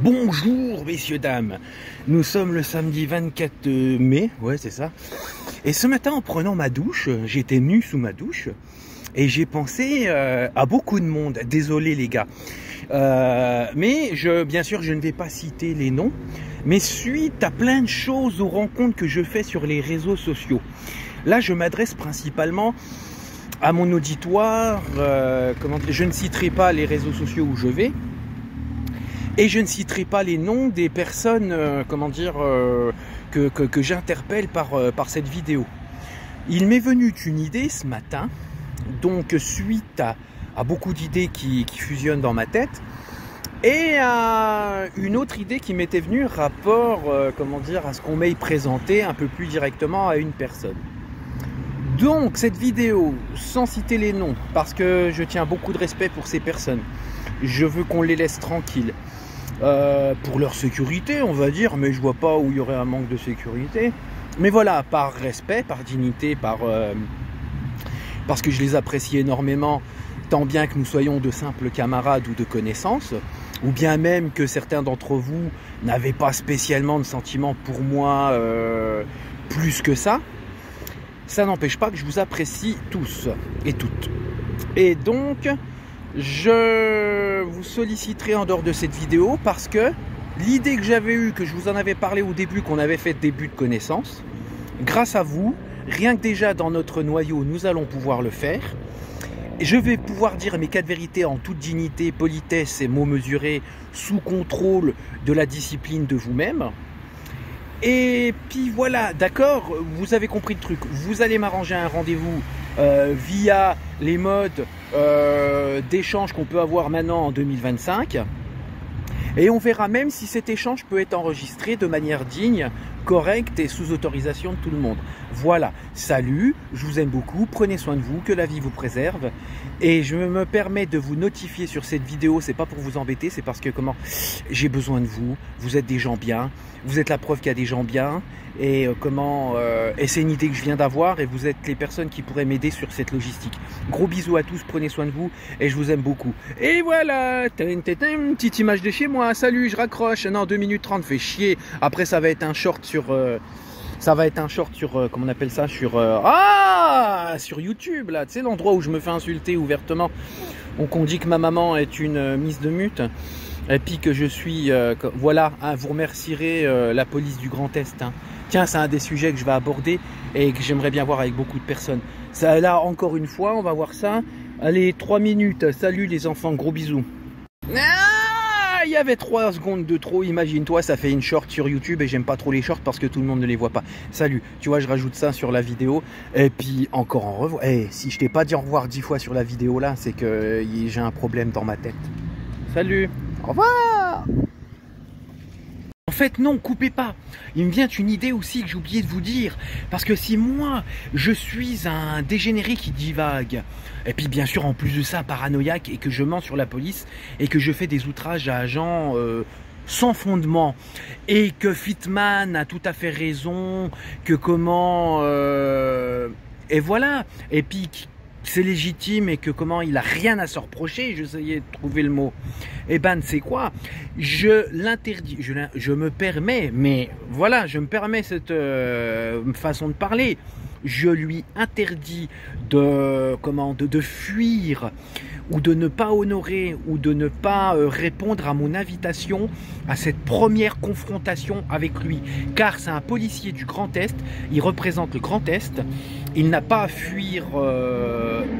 Bonjour messieurs, dames, nous sommes le samedi 24 mai, ouais c'est ça. Et ce matin en prenant ma douche, j'étais nu sous ma douche et j'ai pensé à beaucoup de monde, désolé les gars. Mais bien sûr je ne vais pas citer les noms, mais suite à plein de choses, aux rencontres que je fais sur les réseaux sociaux. Là je m'adresse principalement à mon auditoire, je ne citerai pas les réseaux sociaux où je vais. Et je ne citerai pas les noms des personnes, que j'interpelle par cette vidéo. Il m'est venu une idée ce matin, donc suite à beaucoup d'idées qui fusionnent dans ma tête, et à une autre idée qui m'était venue rapport, à ce qu'on m'ait présenté un peu plus directement à une personne. Donc cette vidéo, sans citer les noms, parce que je tiens beaucoup de respect pour ces personnes, je veux qu'on les laisse tranquilles. Pour leur sécurité on va dire, mais je vois pas où il y aurait un manque de sécurité, mais voilà, par respect, par dignité, parce que je les apprécie énormément, tant bien que nous soyons de simples camarades ou de connaissances, ou bien même que certains d'entre vous n'avaient pas spécialement de sentiments pour moi plus que ça n'empêche pas que je vous apprécie tous et toutes. Et donc je vous solliciterai en dehors de cette vidéo parce que l'idée que j'avais eue, que je vous en avais parlé au début, qu'on avait fait début de connaissance, grâce à vous, rien que déjà dans notre noyau, nous allons pouvoir le faire. Je vais pouvoir dire mes 4 vérités en toute dignité, politesse et mots mesurés, sous contrôle de la discipline de vous-même. Et puis voilà, d'accord, vous avez compris le truc. Vous allez m'arranger un rendez-vous via les modes d'échange qu'on peut avoir maintenant en 2025. Et on verra même si cet échange peut être enregistré de manière digne, correcte et sous autorisation de tout le monde. Voilà, salut, je vous aime beaucoup, prenez soin de vous, que la vie vous préserve. Et je me permets de vous notifier sur cette vidéo, c'est pas pour vous embêter, c'est parce que j'ai besoin de vous, vous êtes des gens bien, vous êtes la preuve qu'il y a des gens bien, et et c'est une idée que je viens d'avoir, et vous êtes les personnes qui pourraient m'aider sur cette logistique. Gros bisous à tous, prenez soin de vous, et je vous aime beaucoup. Et voilà, une petite image de chez moi, salut, je raccroche, non, 2 minutes 30, fait chier, après ça va être un short sur... comment on appelle ça, sur YouTube, là, tu sais, l'endroit où je me fais insulter ouvertement. Donc on dit que ma maman est une mise de mute, et puis que je suis, voilà, hein, vous remercierez la police du Grand Est. Hein. Tiens, c'est un des sujets que je vais aborder et que j'aimerais bien voir avec beaucoup de personnes. Ça, là, encore une fois, on va voir ça. Allez, 3 minutes, salut les enfants, gros bisous. Il y avait 3 secondes de trop, imagine-toi, ça fait une short sur YouTube et j'aime pas trop les shorts parce que tout le monde ne les voit pas. Salut, tu vois, je rajoute ça sur la vidéo et puis encore en revoir. Si je t'ai pas dit au revoir 10 fois sur la vidéo là, c'est que j'ai un problème dans ma tête. Salut, au revoir. En fait non, coupez pas. Il me vient une idée aussi que j'ai oublié de vous dire. Parce que si moi, je suis un dégénéré qui divague, et puis bien sûr en plus de ça paranoïaque, et que je mens sur la police, et que je fais des outrages à agents sans fondement, et que Fitman a tout à fait raison, que et voilà, et puis c'est légitime et que il a rien à se reprocher, j'essayais de trouver le mot. Eh ben, c'est quoi? Je l'interdis, je me permets, mais voilà, je me permets cette façon de parler. Je lui interdis de fuir ou de ne pas honorer ou de ne pas répondre à mon invitation à cette première confrontation avec lui. Car c'est un policier du Grand Est, il représente le Grand Est, il n'a pas à fuir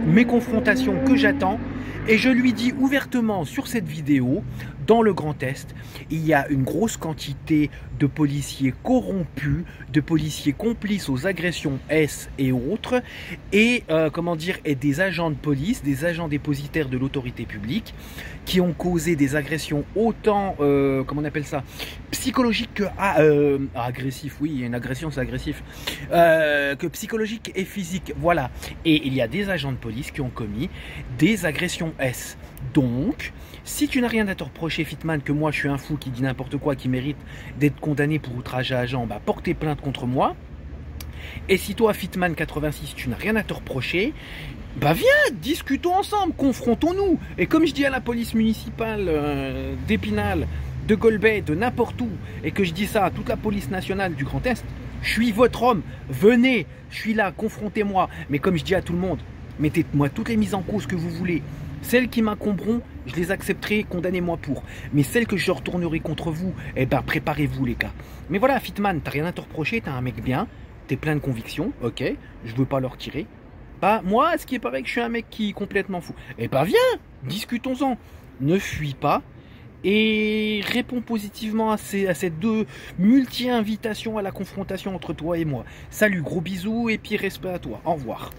mes confrontations que j'attends. Et je lui dis ouvertement sur cette vidéo, dans le Grand Est, il y a une grosse quantité de policiers corrompus, de policiers complices aux agressions S et autres, et et des agents de police, des agents dépositaires de l'autorité publique, qui ont causé des agressions autant, psychologiques que agressif, oui, une agression c'est agressif, que psychologique et physique, voilà. Et il y a des agents de police qui ont commis des agressions S. Donc, si tu n'as rien à te reprocher, Fitman, que moi je suis un fou qui dit n'importe quoi, qui mérite d'être condamné pour outrage à agent, bah portez plainte contre moi. Et si toi, Fitman 86, tu n'as rien à te reprocher, bah viens, discutons ensemble, confrontons-nous. Et comme je dis à la police municipale d'Épinal, de Golbet, de n'importe où, et que je dis ça à toute la police nationale du Grand Est, je suis votre homme, venez, je suis là, confrontez-moi. Mais comme je dis à tout le monde, mettez-moi toutes les mises en cause que vous voulez. Celles qui m'incomberont, je les accepterai, condamnez-moi pour. Mais celles que je retournerai contre vous, eh ben préparez-vous les gars. Mais voilà, Fitman, t'as rien à te reprocher, t'es un mec bien, t'es plein de convictions, ok, je veux pas leur tirer. Bah, moi, ce qui est pareil que je suis un mec qui est complètement fou. Eh ben viens, discutons-en. Ne fuis pas et réponds positivement à ces deux multi-invitations à la confrontation entre toi et moi. Salut, gros bisous et puis respect à toi. Au revoir.